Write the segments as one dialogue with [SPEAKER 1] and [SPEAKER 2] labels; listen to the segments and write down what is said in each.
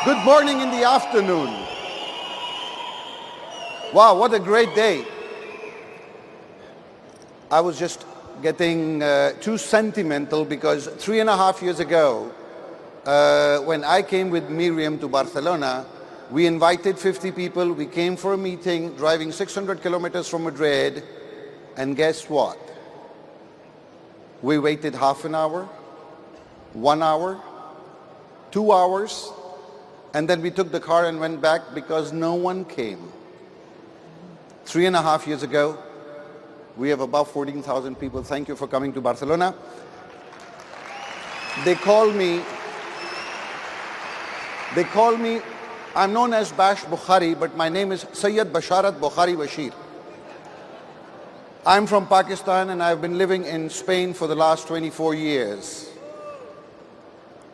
[SPEAKER 1] Good morning in the afternoon. Wow, what a great day. I was just getting too sentimental because 3.5 years ago, when I came with MYRIAM to Barcelona, we invited 50 people. We came for a meeting, driving 600 kilometers from Madrid. And guess what? We waited half an hour, 1 hour, 2 hours, and then we took the car and went back because no one came. 3.5 years ago, we have above 14,000 people. Thank you for coming to Barcelona. They call me, I'm known as BOKHARI, but my name is Sayyid Basharat Bokhari Bashir. I'm from Pakistan and I've been living in Spain for the last 24 years.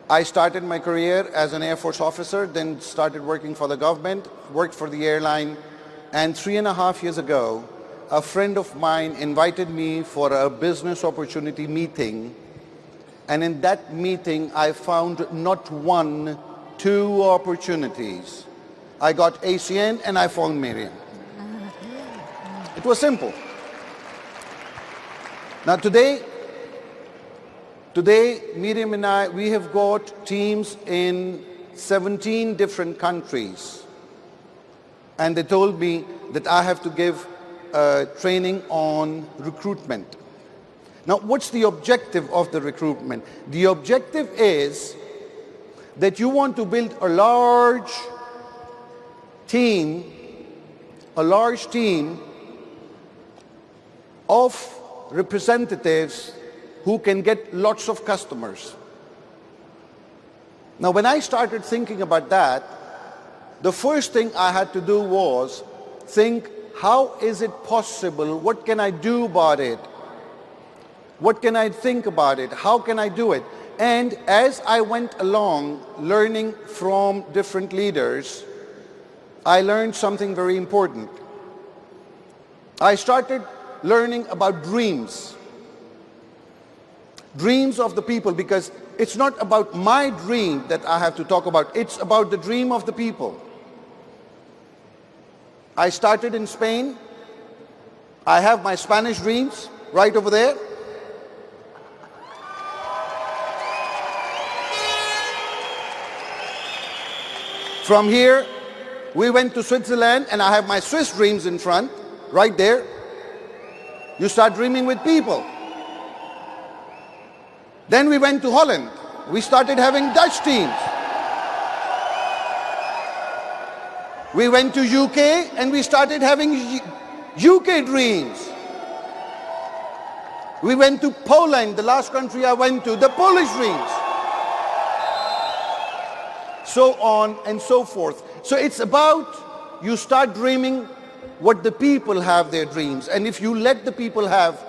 [SPEAKER 1] I started my career as an Air Force officer, then started working for the government, worked for the airline, and 3.5 years ago, a friend of mine invited me for a business opportunity meeting. And in that meeting, I found not one, two opportunities. I got ACN and I found MYRIAM. It was simple. Now today, MYRIAM and I, we have got teams in 17 different countries. And they told me that I have to give training on recruitment. Now, what's the objective of the recruitment? The objective is that you want to build a large team of representatives who can get lots of customers. Now, when I started thinking about that, the first thing I had to do was think, how is it possible? What can I do about it? What can I think about it? How can I do it? And as I went along learning from different leaders, I learned something very important. I started learning about dreams of the people, because it's not about my dream that I have to talk about, it's about the dream of the people. I started in Spain. I have my Spanish dreams right over there. From here, we went to Switzerland and I have my Swiss dreams in front, right there. You start dreaming with people. Then we went to Holland. We started having Dutch teams. We went to UK and we started having UK dreams. We went to Poland, the last country I went to, the Polish dreams. So on and so forth. So it's about, you start dreaming what the people have their dreams. And if you let the people have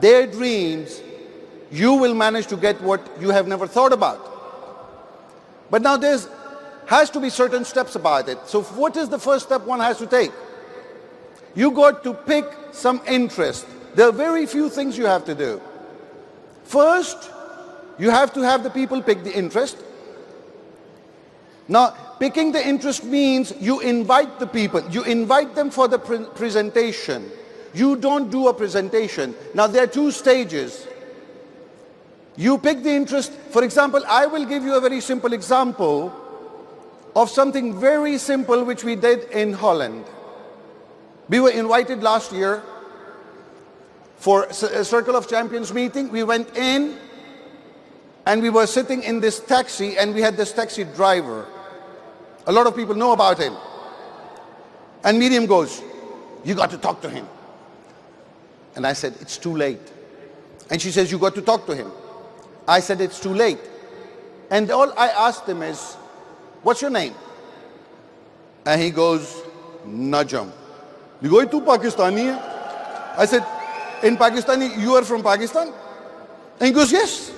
[SPEAKER 1] their dreams, you will manage to get what you have never thought about. But now has to be certain steps about it. So what is the first step one has to take? You got to pick some interest. There are very few things you have to do. First, you have to have the people pick the interest. Now, picking the interest means you invite the people. You invite them for the presentation. You don't do a presentation. Now, there are two stages. You pick the interest. For example, I will give you a very simple example of something very simple which we did in Holland. We were invited last year for a Circle of Champions meeting. We went in and we were sitting in this taxi and we had this taxi driver. A lot of people know about him. And MYRIAM goes, you got to talk to him. And I said, it's too late. And she says, you got to talk to him. I said, it's too late. And all I asked him is, what's your name? And he goes, Najam. You go, tu Pakistani hai? I said, in Pakistani, you are from Pakistan? And he goes, yes.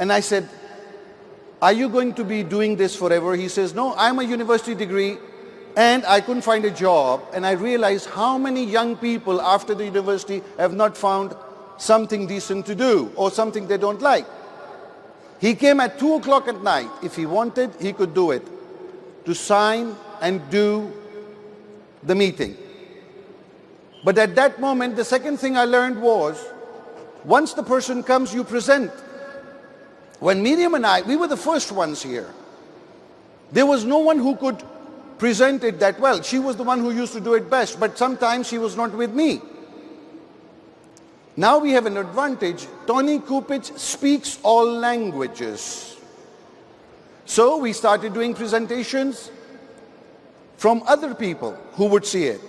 [SPEAKER 1] And I said, are you going to be doing this forever? He says, no, I'm a university degree and I couldn't find a job. And I realized how many young people after the university have not found something decent to do or something they don't like. He came at 2 o'clock at night. If he wanted, he could do it. to sign and do the meeting. But at that moment, the second thing I learned was, once the person comes, you present. When Miriam and I, we were the first ones here. There was no one who could present it that well. She was the one who used to do it best, but sometimes she was not with me. Now we have an advantage. Tony Kupich speaks all languages. So we started doing presentations from other people who would see it.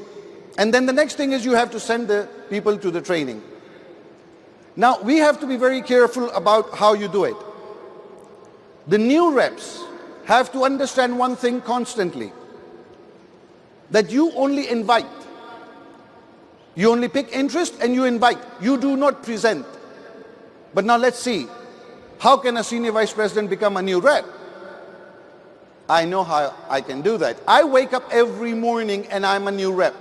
[SPEAKER 1] And then the next thing is you have to send the people to the training. Now we have to be very careful about how you do it. The new reps have to understand one thing constantly, that you only invite. You only pick interest and you invite. You do not present. But now let's see, how can a senior vice president become a new rep? I know how I can do that. I wake up every morning and I'm a new rep.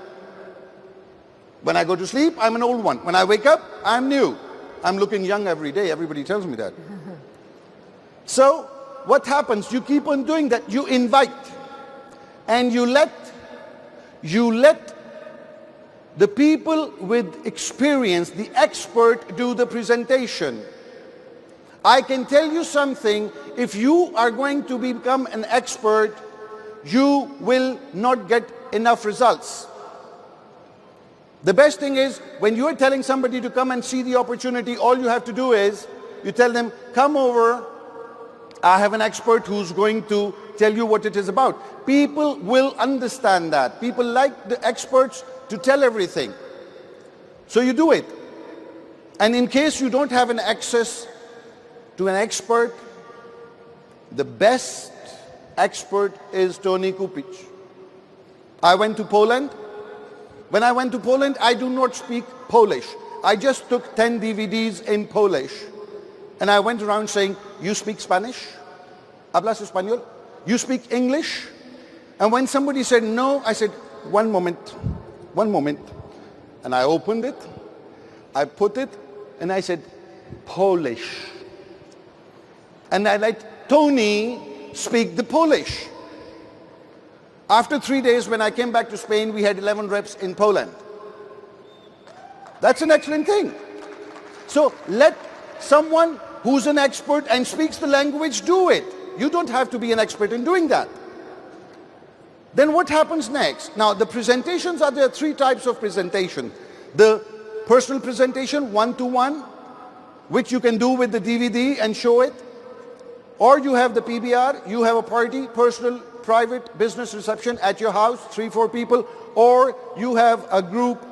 [SPEAKER 1] When I go to sleep, I'm an old one. When I wake up, I'm new. I'm looking young every day. Everybody tells me that. So what happens? You keep on doing that. You invite and you let the people with experience, the expert, do the presentation. I can tell you something, if you are going to become an expert, you will not get enough results. The best thing is, when you are telling somebody to come and see the opportunity, all you have to do is, you tell them, come over, I have an expert who's going to tell you what it is about. People will understand that. People like the experts to tell everything. So you do it. And in case you don't have an access to an expert, the best expert is Tony Kupich. I went to Poland. When I went to Poland, I do not speak Polish. I just took 10 DVDs in Polish. And I went around saying, you speak Spanish? ¿Hablas español? You speak English? And when somebody said no, I said, one moment. And I opened it, I put it, and I said, Polish. And I let Tony speak the Polish. After 3 days, when I came back to Spain, we had 11 reps in Poland. That's an excellent thing. So let someone who's an expert and speaks the language do it. You don't have to be an expert in doing that. Then what happens next? Now the presentations there are three types of presentation. The personal presentation, one-to-one, which you can do with the DVD and show it. Or you have the PBR, you have a party, personal, private, business reception at your house, 3-4 people. Or you have a group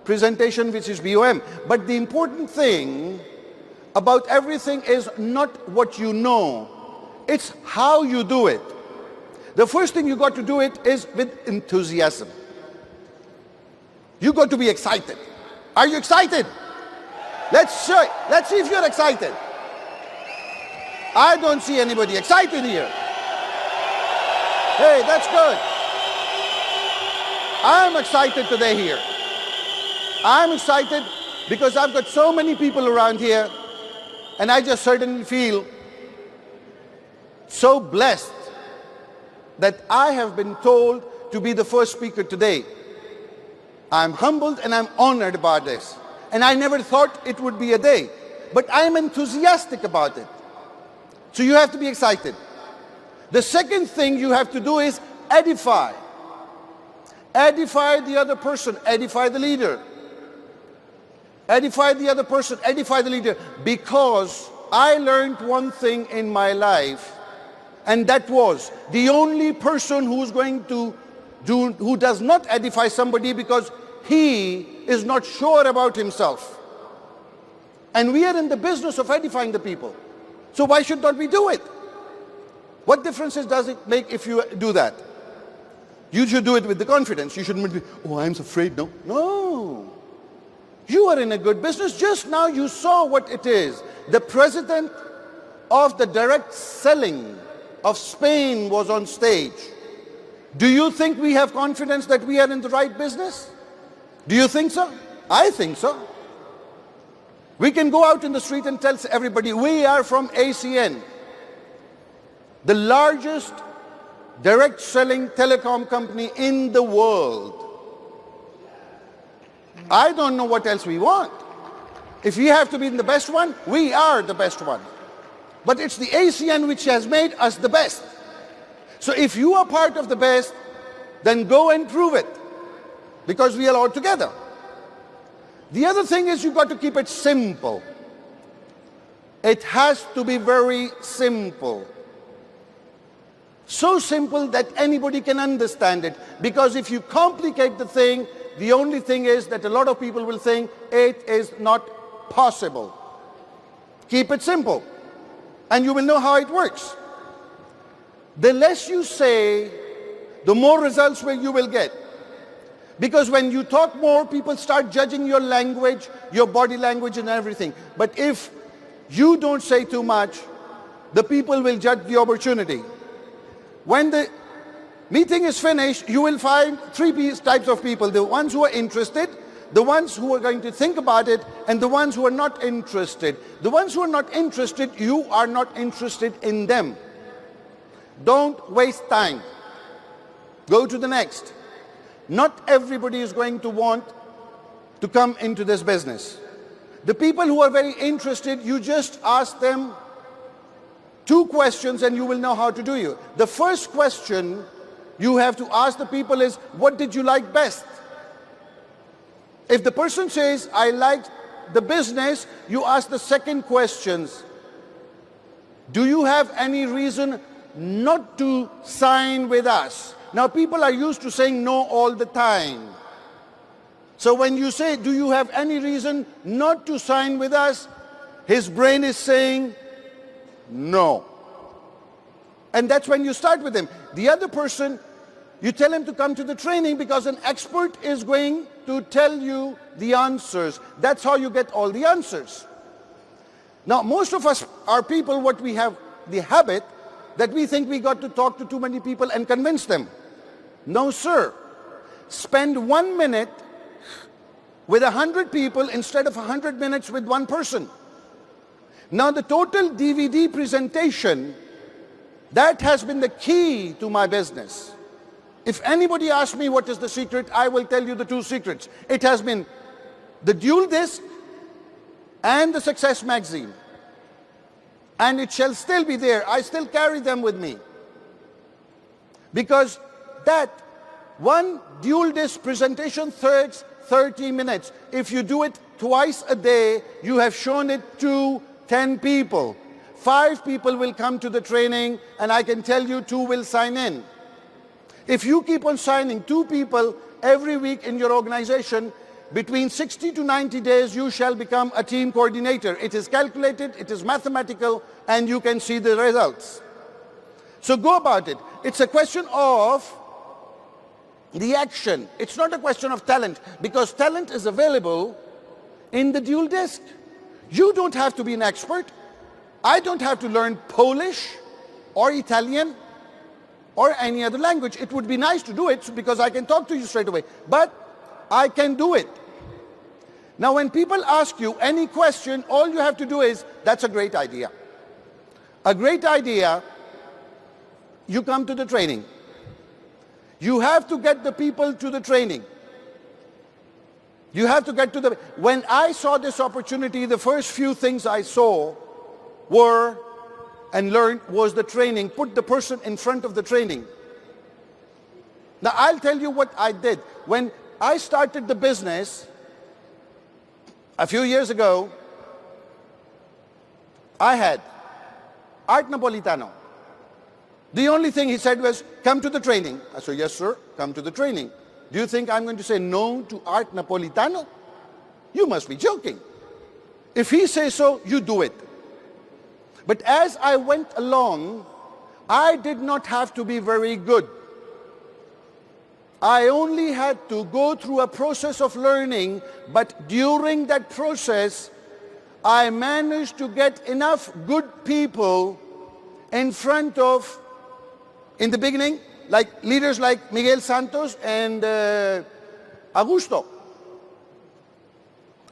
[SPEAKER 1] presentation, which is BOM. But the important thing about everything is not what you know, it's how you do it. The first thing you got to do it is with enthusiasm. You got to be excited. Are you excited? Let's see if you're excited. I don't see anybody excited here. Hey, that's good. I'm excited today here. I'm excited because I've got so many people around here, and I just certainly feel so blessed that I have been told to be the first speaker today. I'm humbled and I'm honored about this. And I never thought it would be a day, but I'm enthusiastic about it. So you have to be excited. The second thing you have to do is edify. Edify the other person, edify the leader. Edify the other person, edify the leader. Because I learned one thing in my life, and that was the only person who's going to who does not edify somebody because he is not sure about himself. And we are in the business of edifying the people. So why should not we do it? What differences does it make if you do that? You should do it with the confidence. You shouldn't be, oh, I'm afraid, no. No. You are in a good business. Just now you saw what it is. The president of the direct selling of Spain was on stage. Do you think we have confidence that we are in the right business? Do you think so? I think so. We can go out in the street and tell everybody, we are from ACN, the largest direct selling telecom company in the world. I don't know what else we want. If we have to be the best one, we are the best one. But it's the ACN which has made us the best. So if you are part of the best, then go and prove it, because we are all together. The other thing is, you've got to keep it simple. It has to be very simple. So simple that anybody can understand it. Because if you complicate the thing, the only thing is that a lot of people will think it is not possible. Keep it simple, and you will know how it works. The less you say, the more results you will get. Because when you talk more, people start judging your language, your body language and everything. But if you don't say too much, the people will judge the opportunity. When the meeting is finished, you will find three types of people: the ones who are interested, the ones who are going to think about it, and the ones who are not interested. The ones who are not interested, you are not interested in them. Don't waste time. Go to the next. Not everybody is going to want to come into this business. The people who are very interested, you just ask them 2 questions and you will know how to do it. The first question you have to ask the people is, what did you like best? If the person says, I liked the business, you ask the second questions. Do you have any reason not to sign with us? Now, people are used to saying no all the time. So when you say, do you have any reason not to sign with us? His brain is saying no. And that's when you start with him. The other person, you tell him to come to the training because an expert is going to tell you the answers. That's how you get all the answers. Now, most of us are people, what we have the habit that we think we got to talk to too many people and convince them. No, sir. Spend 1 minute with 100 people instead of 100 minutes with one person. Now, the total DVD presentation, that has been the key to my business. If anybody asks me what is the secret, I will tell you the 2 secrets. It has been the dual disc and the Success magazine. And it shall still be there. I still carry them with me. Because that one dual disc presentation takes 30 minutes. If you do it twice a day, you have shown it to 10 people. 5 people will come to the training, and I can tell you 2 will sign in. If you keep on signing 2 people every week in your organization, between 60 to 90 days, you shall become a team coordinator. It is calculated, it is mathematical, and you can see the results. So go about it. It's a question of the action. It's not a question of talent, because talent is available in the dual disc. You don't have to be an expert. I don't have to learn Polish or Italian or any other language. It would be nice to do it because I can talk to you straight away, but I can do it. Now, when people ask you any question, all you have to do is, that's a great idea. A great idea, you come to the training. You have to get the people to the training. You have to get to the... When I saw this opportunity, the first few things I saw were and learned was the training. Put the person in front of the training. Now, I'll tell you what I did. When I started the business a few years ago, I had Art Napolitano. The only thing he said was, come to the training. I said, yes, sir, come to the training. Do you think I'm going to say no to Art Napolitano? You must be joking. If he says so, you do it. But as I went along, I did not have to be very good. I only had to go through a process of learning, but during that process, I managed to get enough good people in front of, in the beginning, like leaders like Miguel Santos and Augusto.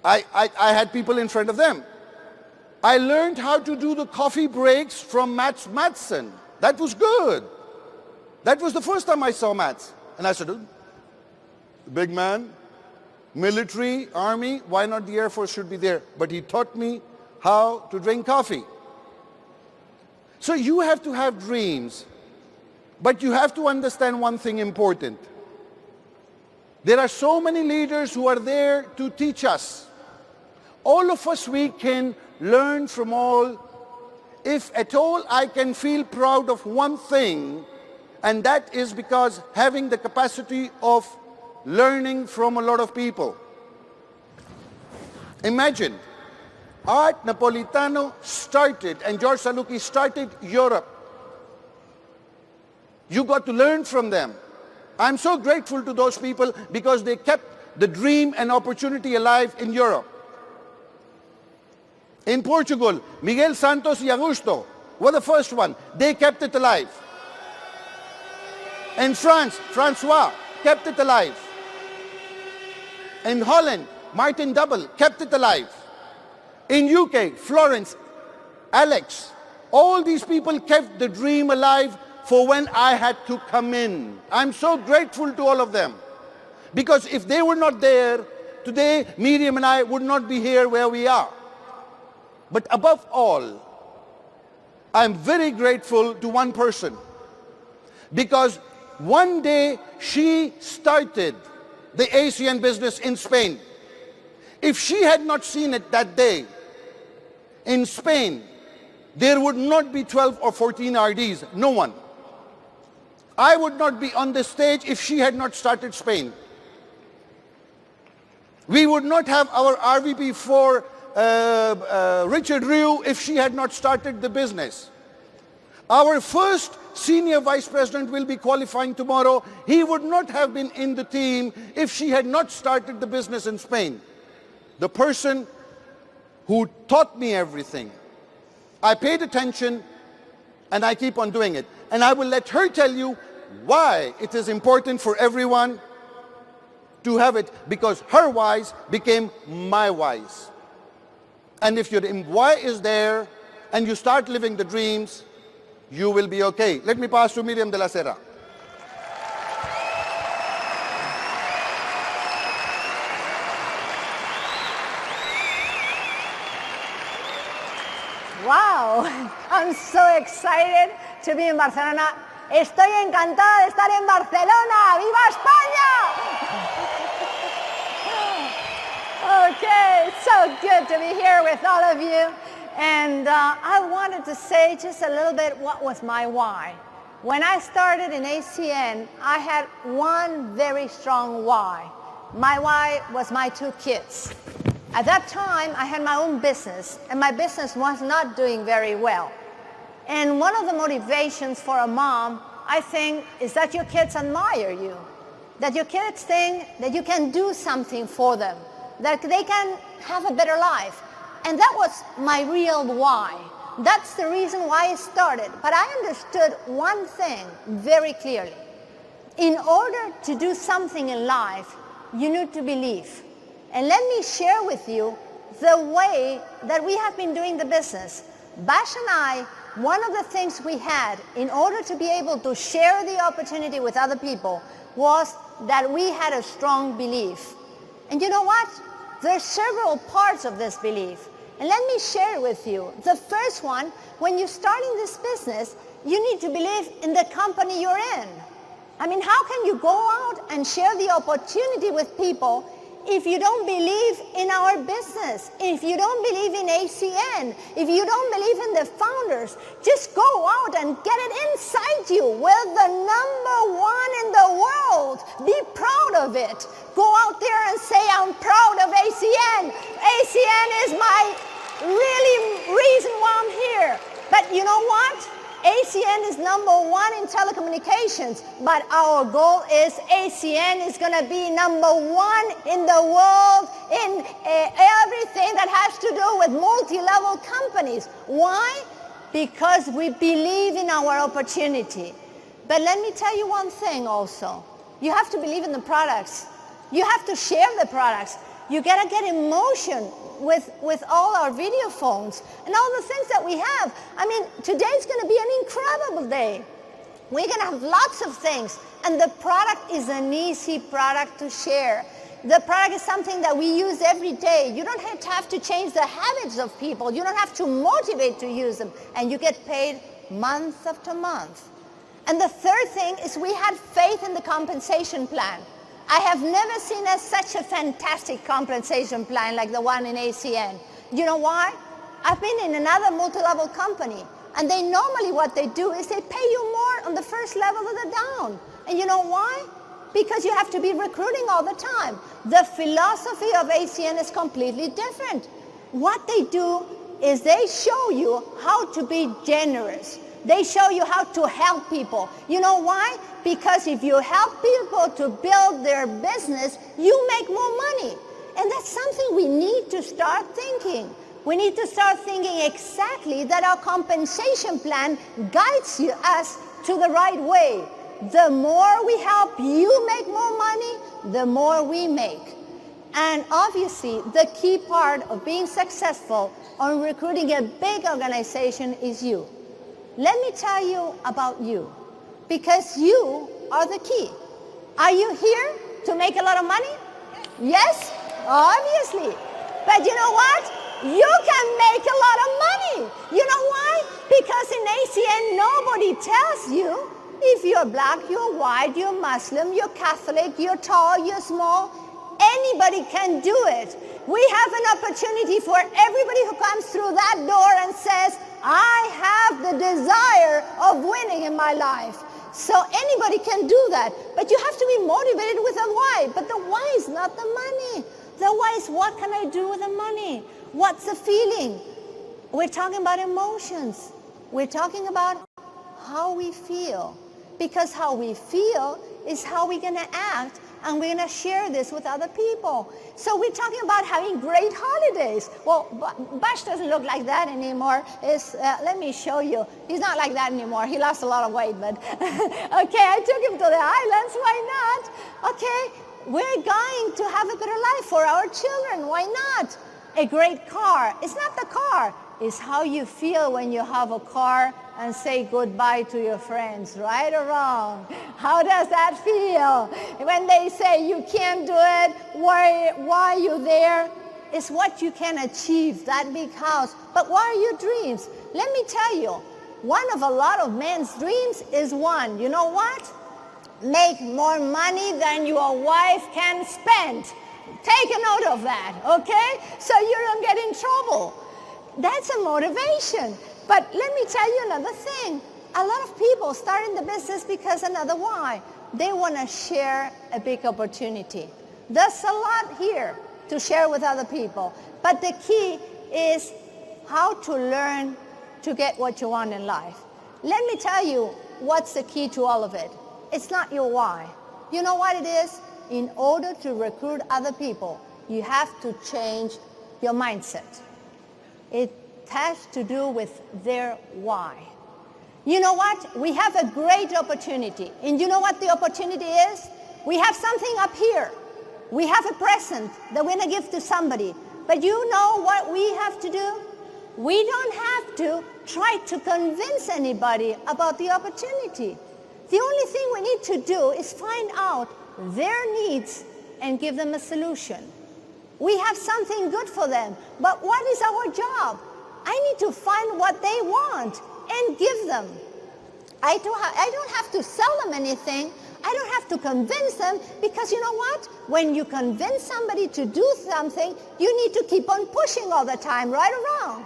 [SPEAKER 1] I had people in front of them. I learned how to do the coffee breaks from Mats Madsen. That was good. That was the first time I saw maths. And I said, "Oh, big man, military, army, why not the Air Force should be there?" But he taught me how to drink coffee. So you have to have dreams, but you have to understand one thing important. There are so many leaders who are there to teach us. All of us, we can learn from all. If at all I can feel proud of one thing, and that is because having the capacity of learning from a lot of people. Imagine, Art Napolitano started, and George Saluki started Europe. You got to learn from them. I'm so grateful to those people because they kept the dream and opportunity alive in Europe. In Portugal, Miguel Santos y Augusto were the first one. They kept it alive. In France, Francois kept it alive. In Holland, Martin Double kept it alive. In UK, Florence, Alex, all these people kept the dream alive for when I had to come in. I'm so grateful to all of them. Because if they were not there, today Miriam and I would not be here where we are. But above all, I'm very grateful to one person. Because one day she started the ACN business in Spain. If she had not seen it that day, in Spain, there would not be 12 or 14 RDs, no one. I would not be on the stage if she had not started Spain. We would not have our RVP for Richard Ryu if she had not started the business. Our first senior vice president will be qualifying tomorrow. He would not have been in the team if she had not started the business in Spain. The person who taught me everything. I paid attention and I keep on doing it. And I will let her tell you why it is important for everyone to have it, because her whys became my whys. And if your why is there and you start living the dreams, you will be okay. Let me pass to Miriam de la Sera.
[SPEAKER 2] Wow, I'm so excited to be in Barcelona. Estoy encantada de estar en Barcelona. ¡Viva España! Okay, it's so good to be here with all of you. And I wanted to say just a little bit what was my why. When I started in ACN, I had one very strong why. My why was my 2 kids. At that time, I had my own business, and my business was not doing very well. And one of the motivations for a mom, I think, is that your kids admire you, that your kids think that you can do something for them, that they can have a better life. And that was my real why. That's the reason why I started. But I understood one thing very clearly. In order to do something in life, you need to believe. And let me share with you the way that we have been doing the business. Bash and I, one of the things we had in order to be able to share the opportunity with other people was that we had a strong belief. And you know what? There's several parts of this belief. And let me share it with you. The first one, when you're starting this business, you need to believe in the company you're in. I mean, how can you go out and share the opportunity with people if you don't believe in our business, if you don't believe in ACN, if you don't believe in the founders? Just go out and get it inside you. We're the #1 in the world. Be proud of it. Go out there and say, I'm proud of ACN. ACN is my really reason why I'm here. But you know what? ACN is #1 in telecommunications, but our goal is ACN is going to be #1 in the world in everything that has to do with multi-level companies. Why? Because we believe in our opportunity. But let me tell you one thing also. You have to believe in the products. You have to share the products. You got to get emotion with all our video phones and all the things that we have. I mean, today's going to be an incredible day. We're going to have lots of things. And the product is an easy product to share. The product is something that we use every day. You don't have to change the habits of people. You don't have to motivate to use them. And you get paid month after month. And the third thing is we had faith in the compensation plan. I have never seen such a fantastic compensation plan like the one in ACN. You know why? I've been in another multi-level company, and they normally what they do is they pay you more on the first level of the down. And you know why? Because you have to be recruiting all the time. The philosophy of ACN is completely different. What they do is they show you how to be generous. They show you how to help people. You know why? Because if you help people to build their business, you make more money. And that's something we need to start thinking. We need to start thinking exactly that our compensation plan guides us to the right way. The more we help you make more money, the more we make. And obviously, the key part of being successful on recruiting a big organization is you. Let me tell you about you, because you are the key. Are you here to make a lot of money? Yes, obviously. But you know what? You can make a lot of money. You know why? Because in ACN, nobody tells you if you're black, you're white, you're Muslim, you're Catholic, you're tall, you're small. Anybody can do it. We have an opportunity for everybody who comes through that door and says, I have the desire of winning in my life. So anybody can do that. But you have to be motivated with a why. But the why is not the money. The why is what can I do with the money? What's the feeling? We're talking about emotions. We're talking about how we feel. Because how we feel is how we're going to act, and we're going to share this with other people. So we're talking about having great holidays. Well, Bash doesn't look like that anymore. Let me show you. He's not like that anymore. He lost a lot of weight, but okay, I took him to the islands. Why not? Okay, we're going to have a better life for our children. Why not? A great car. It's not the car. It's how you feel when you have a car and say goodbye to your friends, right or wrong? How does that feel? When they say you can't do it, why are you there? It's what you can achieve, that big house. But what are your dreams? Let me tell you, one of a lot of men's dreams is one. You know what? Make more money than your wife can spend. Take a note of that, okay? So you don't get in trouble. That's a motivation. But let me tell you another thing. A lot of people start in the business because another why. They want to share a big opportunity. There's a lot here to share with other people. But the key is how to learn to get what you want in life. Let me tell you what's the key to all of it. It's not your why. You know what it is? In order to recruit other people, you have to change your mindset. It has to do with their why. You know what? We have a great opportunity. And you know what the opportunity is? We have something up here. We have a present that we're going to give to somebody. But you know what we have to do? We don't have to try to convince anybody about the opportunity. The only thing we need to do is find out their needs and give them a solution. We have something good for them, but what is our job? I need to find what they want and give them. I don't have to sell them anything. I don't have to convince them, because you know what? When you convince somebody to do something, you need to keep on pushing all the time, right or wrong.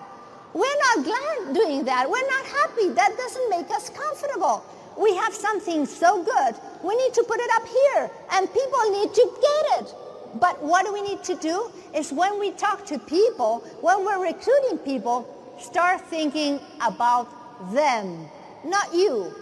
[SPEAKER 2] We're not glad doing that. We're not happy. That doesn't make us comfortable. We have something so good. We need to put it up here, and people need to get it. But what do we need to do is when we talk to people, when we're recruiting people, start thinking about them, not you.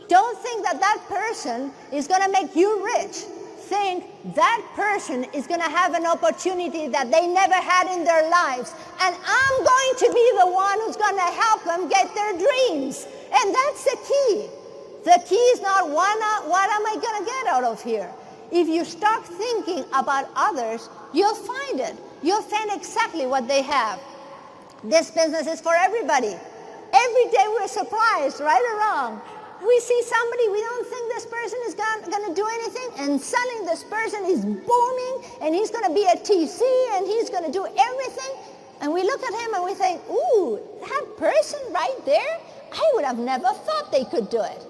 [SPEAKER 2] Don't think that that person is going to make you rich. Think that person is going to have an opportunity that they never had in their lives. And I'm going to be the one who's going to help them get their dreams. And that's the key. The key is not what am I going to get out of here? If you start thinking about others, you'll find it. You'll find exactly what they have. This business is for everybody. Every day we're surprised, right or wrong. We see somebody, we don't think this person is going to do anything, and suddenly this person is booming, and he's going to be a TC, and he's going to do everything. And we look at him and we think, ooh, that person right there, I would have never thought they could do it.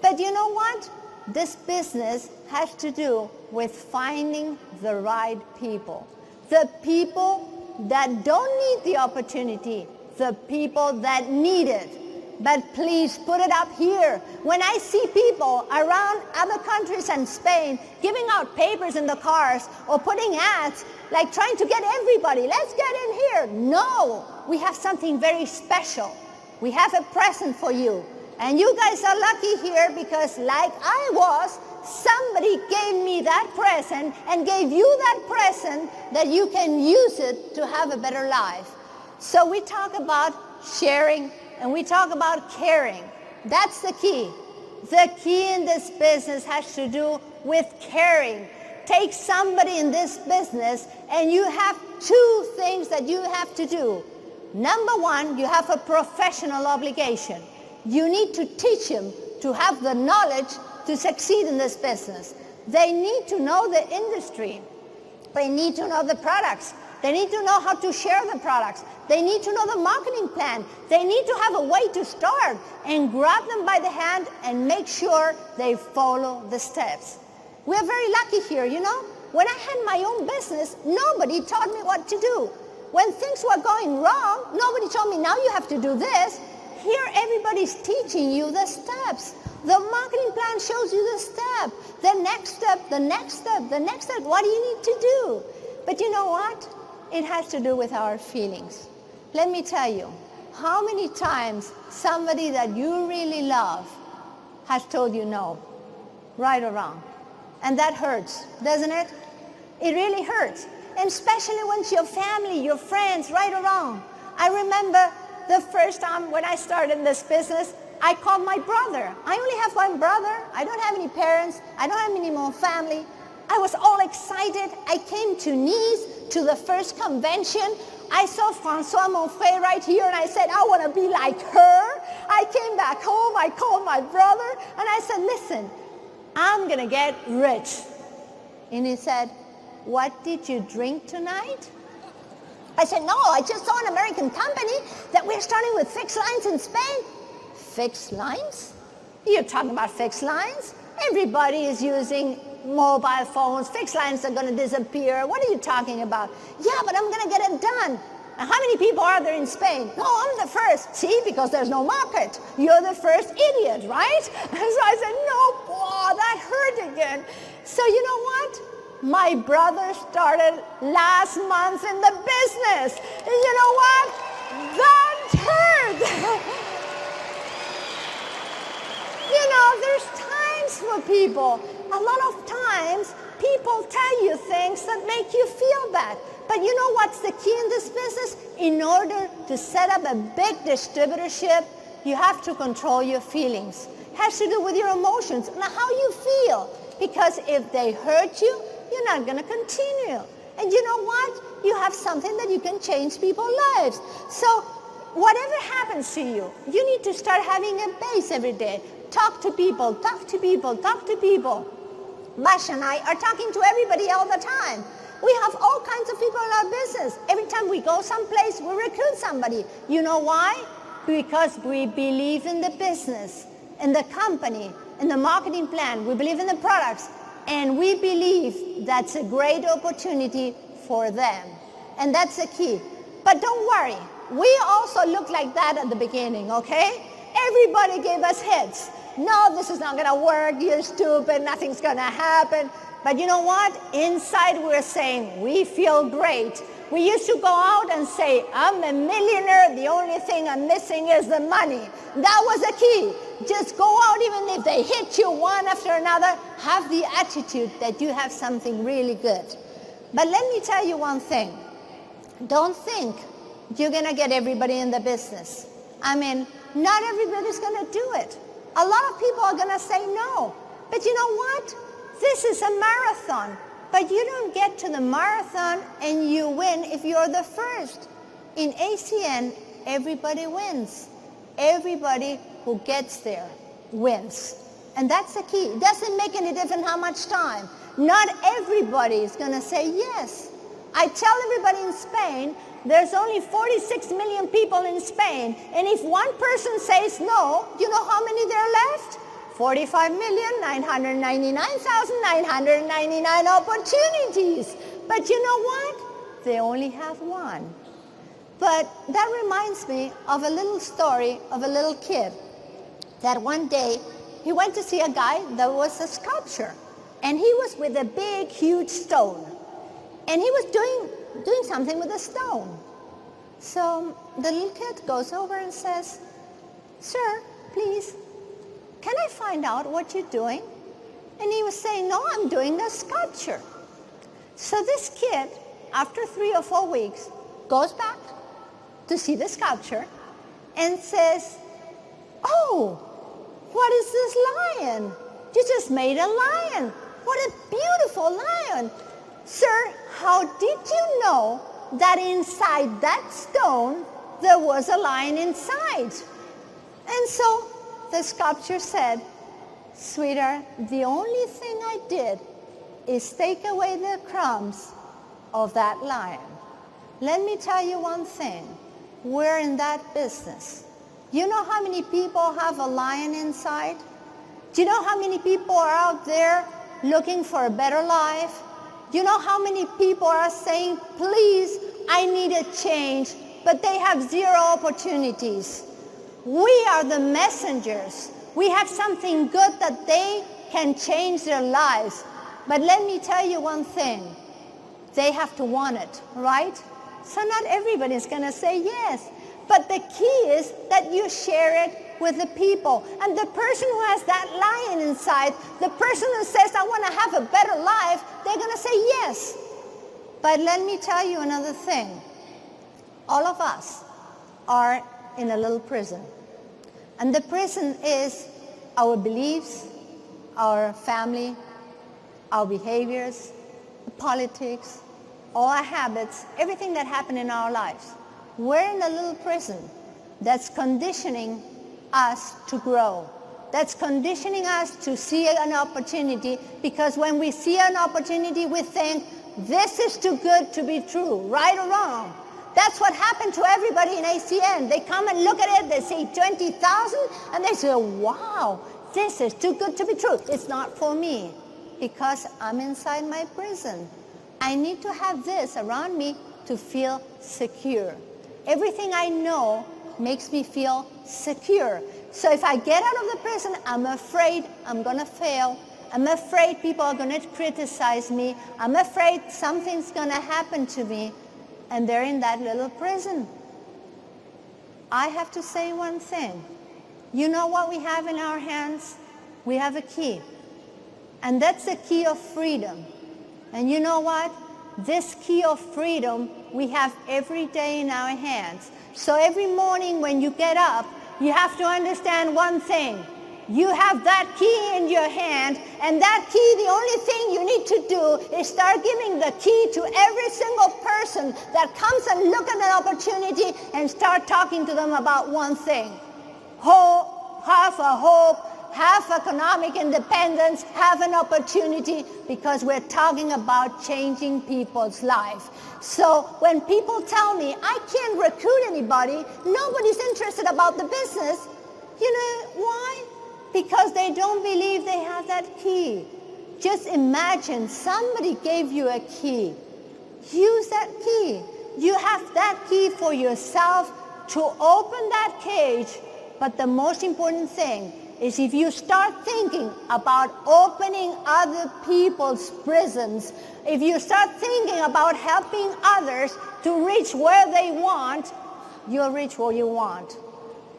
[SPEAKER 2] But you know what? This business has to do with finding the right people. The people that don't need the opportunity, the people that need it. But please put it up here. When I see people around other countries and Spain giving out papers in the cars or putting ads, like trying to get everybody, let's get in here. No, we have something very special. We have a present for you. And you guys are lucky here because like I was, somebody gave me that present and gave you that present that you can use it to have a better life. So we talk about sharing and we talk about caring. That's the key. The key in this business has to do with caring. Take somebody in this business and you have two things that you have to do. Number one, you have a professional obligation. You need to teach them to have the knowledge to succeed in this business. They need to know the industry. They need to know the products. They need to know how to share the products. They need to know the marketing plan. They need to have a way to start and grab them by the hand and make sure they follow the steps. We're very lucky here, you know. When I had my own business, nobody taught me what to do. When things were going wrong, nobody told me, now you have to do this. Here, everybody's teaching you the steps. The marketing plan shows you the step, the next step, the next step, the next step. What do you need to do? But you know what? It has to do with our feelings. Let me tell you, how many times somebody that you really love has told you no, right or wrong? And that hurts, doesn't it? It really hurts. And especially when it's your family, your friends, right or wrong. I remember the first time when I started this business, I called my brother. I only have one brother. I don't have any parents. I don't have any more family. I was all excited. I came to Nice to the first convention. I saw François Monfray right here and I said, I want to be like her. I came back home. I called my brother and I said, listen, I'm going to get rich. And he said, what did you drink tonight? I said, no, I just saw an American company that we're starting with fixed lines in Spain. Fixed lines? You're talking about fixed lines? Everybody is using mobile phones. Fixed lines are going to disappear. What are you talking about? Yeah, but I'm going to get it done. And how many people are there in Spain? No, I'm the first. See, because there's no market. You're the first idiot, right? And so I said, no, boy, that hurt again. So you know what? My brother started last month in the business. And you know what? That hurt. You know, there's times for people. A lot of times, people tell you things that make you feel bad. But you know what's the key in this business? In order to set up a big distributorship, you have to control your feelings. It has to do with your emotions and how you feel. Because if they hurt you, you're not going to continue. And you know what? You have something that you can change people's lives. So whatever happens to you, you need to start having a base every day. Talk to people, talk to people, talk to people. Bash and I are talking to everybody all the time. We have all kinds of people in our business. Every time we go someplace, we recruit somebody. You know why? Because we believe in the business, in the company, in the marketing plan. We believe in the products. And we believe that's a great opportunity for them. And that's the key. But don't worry. We also look like that at the beginning, okay? Everybody gave us hits. No, this is not going to work. You're stupid. Nothing's going to happen. But you know what? Inside we're saying, we feel great. We used to go out and say, I'm a millionaire. The only thing I'm missing is the money. That was the key. Just go out even if they hit you one after another. Have the attitude that you have something really good. But let me tell you one thing. Don't think you're going to get everybody in the business. I mean, not everybody's going to do it. A lot of people are going to say no. But you know what? This is a marathon. But you don't get to the marathon and you win if you're the first. In ACN, everybody wins. Everybody who gets there wins. And that's the key. It doesn't make any difference how much time. Not everybody is going to say yes. I tell everybody in Spain, there's only 46 million people in Spain, and if one person says no, you know how many there are left? 45,999,999 opportunities. But you know what? They only have one. But that reminds me of a little story of a little kid that one day he went to see a guy that was a sculptor, and he was with a big, huge stone, and he was doing something with the stone. So the little kid goes over and says, "Sir, please, can I find out what you're doing?" And he was saying, "No, I'm doing a sculpture." So this kid, after 3 or 4 weeks, goes back to see the sculpture and says, "Oh, what is this lion? You just made a lion. What a beautiful lion. Sir, how did you know that inside that stone there was a lion inside?" And so the sculptor said, "Sweetheart, the only thing I did is take away the crumbs of that lion." Let me tell you one thing. We're in that business. You know how many people have a lion inside? Do you know how many people are out there looking for a better life? You know how many people are saying, "Please, I need a change," but they have 0 opportunities. We are the messengers. We have something good that they can change their lives. But let me tell you one thing. They have to want it, right? So not everybody is going to say yes. But the key is that you share it with the people. And the person who has that lion inside, the person who says, "I want to have a better life," they're going to say yes. But let me tell you another thing. All of us are in a little prison. And the prison is our beliefs, our family, our behaviors, politics, all our habits, everything that happened in our lives. We're in a little prison that's conditioning us to grow. That's conditioning us to see an opportunity, because when we see an opportunity, we think, this is too good to be true, right or wrong. That's what happened to everybody in ACN. They come and look at it, they see 20,000, and they say, "Wow, this is too good to be true. It's not for me, because I'm inside my prison. I need to have this around me to feel secure. Everything I know makes me feel secure. So if I get out of the prison, I'm afraid I'm going to fail. I'm afraid people are going to criticize me. I'm afraid something's going to happen to me." And they're in that little prison. I have to say one thing. You know what we have in our hands? We have a key. And that's the key of freedom. And you know what? This key of freedom we have every day in our hands. So every morning when you get up, you have to understand one thing. You have that key in your hand, and that key, the only thing you need to do is start giving the key to every single person that comes and look at an opportunity, and start talking to them about one thing. Hope, have a hope, have economic independence, have an opportunity, because we're talking about changing people's life. So when people tell me, "I can't recruit anybody, nobody's interested about the business," you know why? Because they don't believe they have that key. Just imagine somebody gave you a key. Use that key. You have that key for yourself to open that cage. But the most important thing is, if you start thinking about opening other people's prisons, if you start thinking about helping others to reach where they want, you'll reach where you want.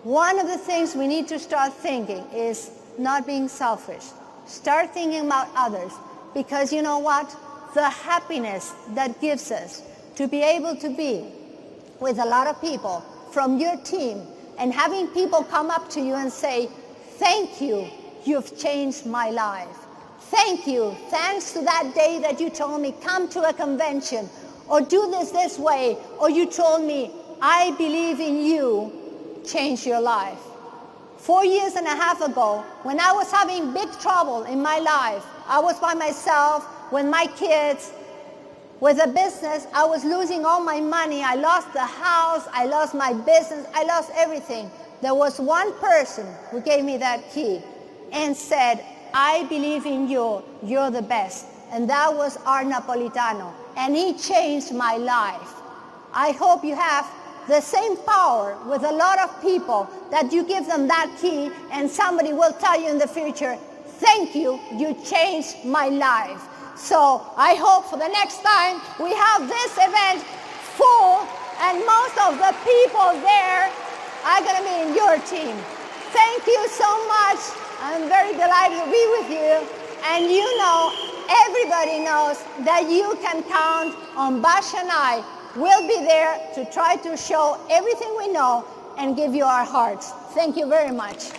[SPEAKER 2] One of the things we need to start thinking is not being selfish. Start thinking about others, because you know what? The happiness that gives us to be able to be with a lot of people from your team, and having people come up to you and say, "Thank you, you've changed my life. Thank you, thanks to that day that you told me come to a convention, or do this way, or you told me I believe in you," change your life. 4.5 years ago, when I was having big trouble in my life, I was by myself with my kids, with a business. I was losing all my money. I lost the house, I lost my business, I lost everything. There was one person who gave me that key and said, I believe in you, you're the best. And that was Art Napolitano, and he changed my life. I hope you have the same power with a lot of people, that you give them that key and somebody will tell you in the future, thank you, you changed my life. So I hope for the next time we have this event full and most of the people there are going to be in your team. Thank you so much. I'm very delighted to be with you. And you know, everybody knows that you can count on Bash and I. We'll be there to try to show everything we know and give you our hearts. Thank you very much.